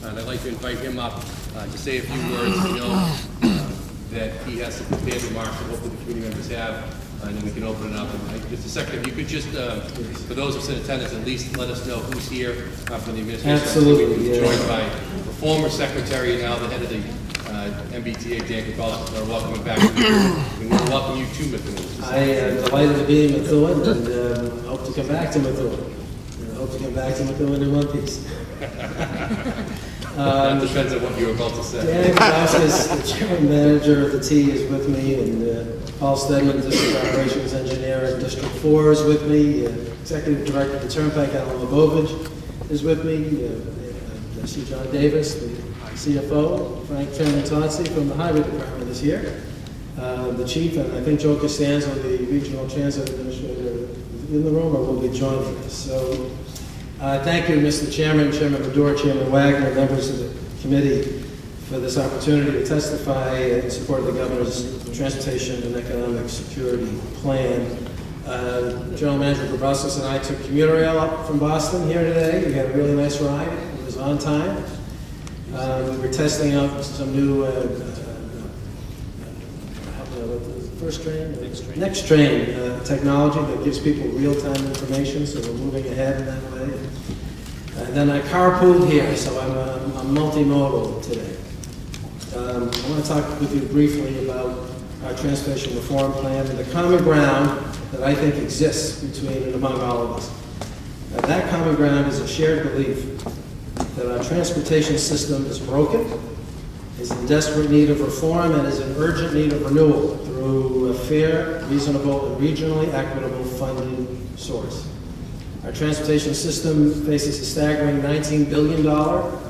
and I'd like to invite him up to say a few words. I know that he has some prepared remarks that hopefully the committee members have, and then we can open it up. And just a second, if you could just, for those of us in attendance, at least let us know who's here from the administration. Absolutely. We're joined by the former secretary, now the head of the MBTA, Dan Cavalli. We're welcoming back to the and we welcome you to Methuen. I am delighted to be in Methuen and hope to come back to Methuen. And I hope to come back to Methuen in one piece. That depends on what you were about to say. Dan Cavalli, the general manager of the T, is with me, and Paul Stedman, district operations engineer in District 4, is with me. Executive director of the Turnpike, Alan Lebovich, is with me. I see John Davis, the CFO. Frank Termitazzi from the Highway Department is here. The chief, and I think Joe Costanzo, the regional transit administrator, is in the room or will be joining us. So thank you, Mr. Chairman, Chairman Bedore, Chairman Wagner, members of the committee, for this opportunity to testify in support of the governor's transportation and economic security plan. General Manager Grabowskis and I took commuter rail up from Boston here today. We had a really nice ride. It was on time. We were testing out some new next train technology that gives people real-time information, so we're moving ahead in that way. And then I carpooled here, so I'm multimodal today. I want to talk with you briefly about our transportation reform plan and the common ground that I think exists between and among all of us. That common ground is a shared belief that our transportation system is broken, is in desperate need of reform, and is in urgent need of renewal through a fair, reasonable, and regionally equitable funding source. Our transportation system faces a staggering $19 billion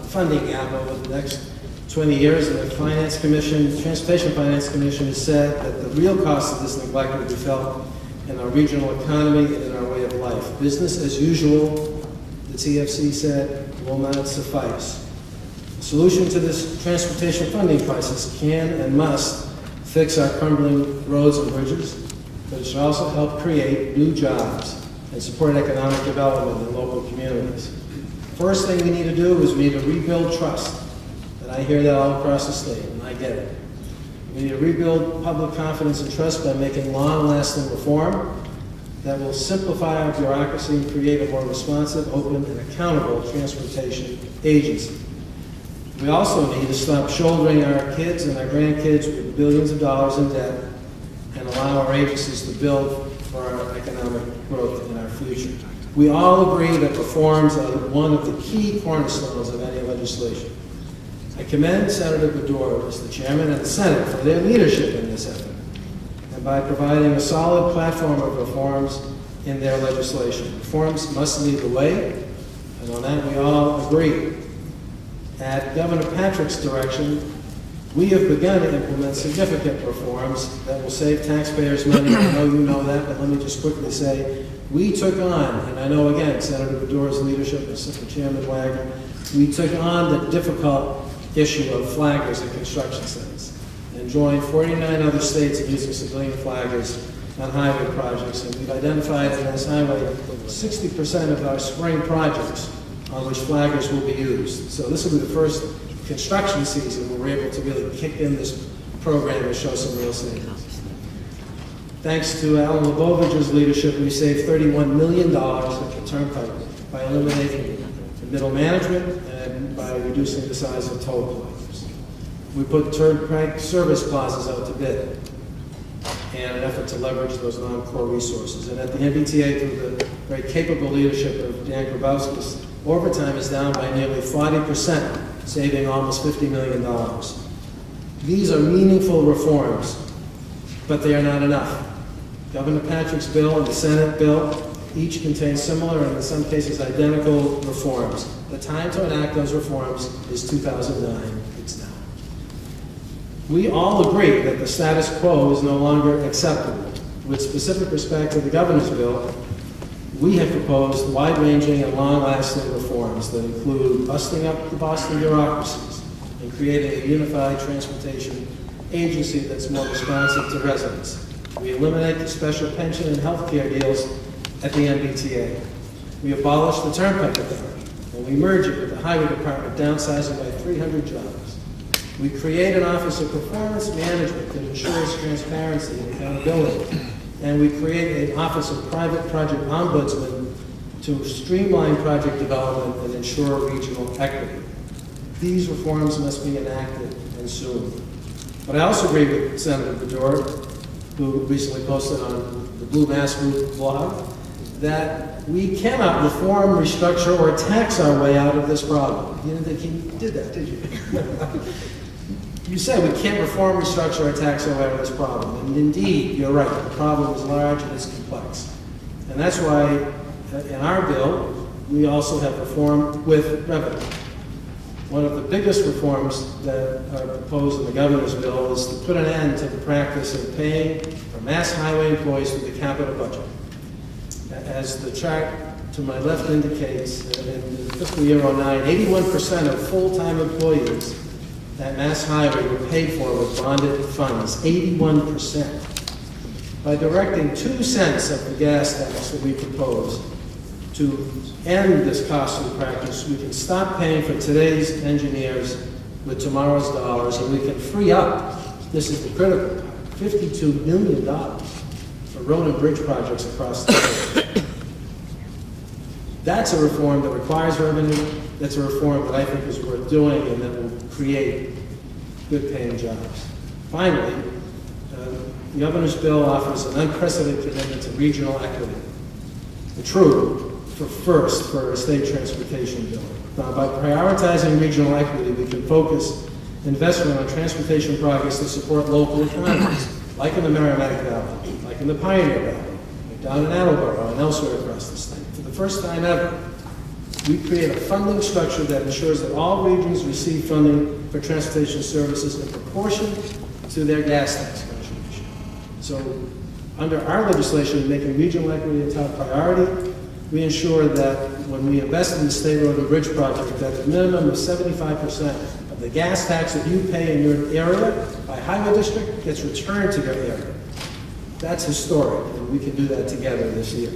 funding gap over the next 20 years, and the Transportation Finance Commission has said that the real cost of this neglect will be felt in our regional economy and in our way of life. Business as usual, the TFC said, will not suffice. The solution to this transportation funding crisis can and must fix our crumbling roads and bridges, but it should also help create new jobs and support economic development in local communities. First thing we need to do is we need to rebuild trust. And I hear that all across the state, and I get it. We need to rebuild public confidence and trust by making long-lasting reform that will simplify our bureaucracy and create a more responsive, open, and accountable transportation agency. We also need to stop shouldering our kids and our grandkids with billions of dollars in debt and allow our agencies to build for our economic growth in our future. We all agree that reforms are one of the key cornerstones of any legislation. I commend Senator Bedore, Mr. Chairman, and the Senate for their leadership in this effort, and by providing a solid platform of reforms in their legislation. Reforms must lead the way, and on that we all agree. At Governor Patrick's direction, we have begun to implement significant reforms that will save taxpayers money. I know you know that, but let me just quickly say, we took on, and I know again, Senator Bedore's leadership and Chairman Wagner, we took on the difficult issue of flaggers at construction sites and joined 49 other states in using civilian flaggers on highway projects. And we've identified in this highway 60% of our spring projects on which flaggers will be used. So this will be the first construction season where we're able to really kick in this program and show some real savings. Thanks to Alan Lebovich's leadership, we saved $31 million at the Turnpike by eliminating the middle management and by reducing the size of toll collectors. We put Turnpike service plazas out to bid in an effort to leverage those non-core resources. And at the MBTA, through the very capable leadership of Dan Grabowskis, overtime is down by nearly 40%, saving almost $50 million. These are meaningful reforms, but they are not enough. Governor Patrick's bill and the Senate bill each contain similar and in some cases identical reforms. The time to enact those reforms is 2009. It's now. We all agree that the status quo is no longer acceptable. With specific respect to the governor's bill, we have proposed wide-ranging and long-lasting reforms that include busting up the Boston bureaucracies and creating a unified transportation agency that's more responsive to residents. We eliminate the special pension and health care deals at the MBTA. We abolished the Turnpike Authority, and we We merge it with the highway department, downsizing by 300 jobs. We create an office of performance management that ensures transparency and accountability. And we create an office of private project ombudsman to streamline project development and ensure regional equity. These reforms must be enacted, and soon. But I also agree with Senator Bedore, who recently posted on the Blue Mass Group blog, that we cannot reform, restructure, or tax our way out of this problem. You didn't think you did that, did you? You said we can't reform, restructure, or tax our way out of this problem. And indeed, you're right, the problem is large and it's complex. And that's why in our bill, we also have reform with revenue. One of the biggest reforms that are proposed in the governor's bill is to put an end to the practice of paying for mass highway employees through the capital budget. As the chart to my left indicates, in fiscal year 09, 81% of full-time employees at Mass Highway were paid for with bonded funds, 81%. By directing 2 cents of the gas tax that we propose to end this costly practice, we can stop paying for today's engineers with tomorrow's dollars, and we can free up, this is the critical part, $52 million for road and bridge projects across the state. That's a reform that requires revenue. That's a reform that I think is worth doing and that will create good-paying jobs. Finally, the governor's bill offers an unprecedented commitment to regional equity. For a state transportation bill. Now, by prioritizing regional equity, we can focus investment on transportation projects that support local economies, like in the Merrimack Valley, like in the Pioneer Valley, like down in Attleboro and elsewhere across the state. For the first time ever, we create a funding structure that ensures that all regions receive funding for transportation services in proportion to their gas tax contribution. So, under our legislation, making regional equity a top priority, we ensure that when we invest in the state road and bridge project, that a minimum of 75% of the gas tax that you pay in your area by highway district gets returned to your area. That's historic, and we can do that together this year.